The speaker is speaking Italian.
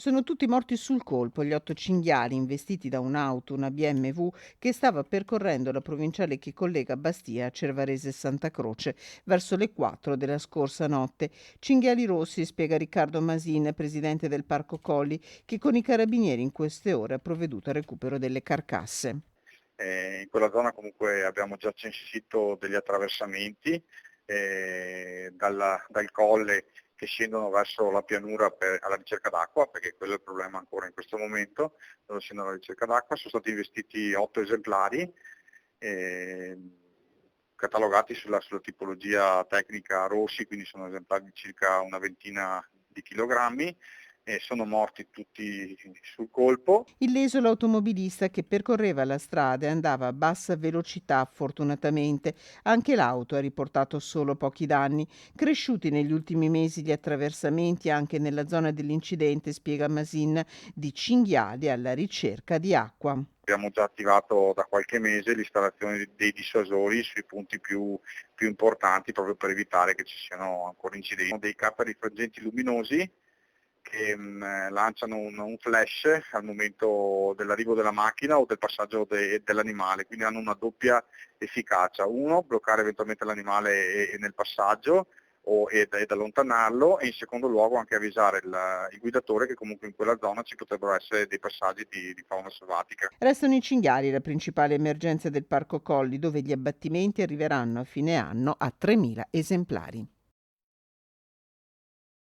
Sono tutti morti sul colpo gli 8 cinghiali investiti da un'auto, una BMW, che stava percorrendo la provinciale che collega Bastia a Cervarese Santa Croce verso le 4 della scorsa notte. Cinghiali rossi, spiega Riccardo Masin, presidente del Parco Colli, che con i carabinieri in queste ore ha provveduto al recupero delle carcasse. In quella zona comunque abbiamo già censito degli attraversamenti dal colle che scendono verso la pianura alla ricerca d'acqua, perché quello è il problema ancora in questo momento, dove scendono alla ricerca d'acqua. Sono stati investiti 8 esemplari, eh, catalogati sulla tipologia tecnica rossi, quindi sono esemplari di circa una ventina di chilogrammi, e sono morti tutti sul colpo. Illeso l'automobilista che percorreva la strada e andava a bassa velocità, fortunatamente. Anche l'auto ha riportato solo pochi danni. Cresciuti negli ultimi mesi gli attraversamenti anche nella zona dell'incidente, spiega Masin, di cinghiali alla ricerca di acqua. Abbiamo già attivato da qualche mese l'installazione dei dissuasori sui punti più importanti, proprio per evitare che ci siano ancora incidenti. Dei K-rifleggenti luminosi che lanciano un flash al momento dell'arrivo della macchina o del passaggio dell'animale, quindi hanno una doppia efficacia: uno, bloccare eventualmente l'animale nel passaggio ed allontanarlo, e in secondo luogo anche avvisare il guidatore che comunque in quella zona ci potrebbero essere dei passaggi di fauna selvatica. Restano i cinghiali la principale emergenza del Parco Colli, dove gli abbattimenti arriveranno a fine anno a 3.000 esemplari.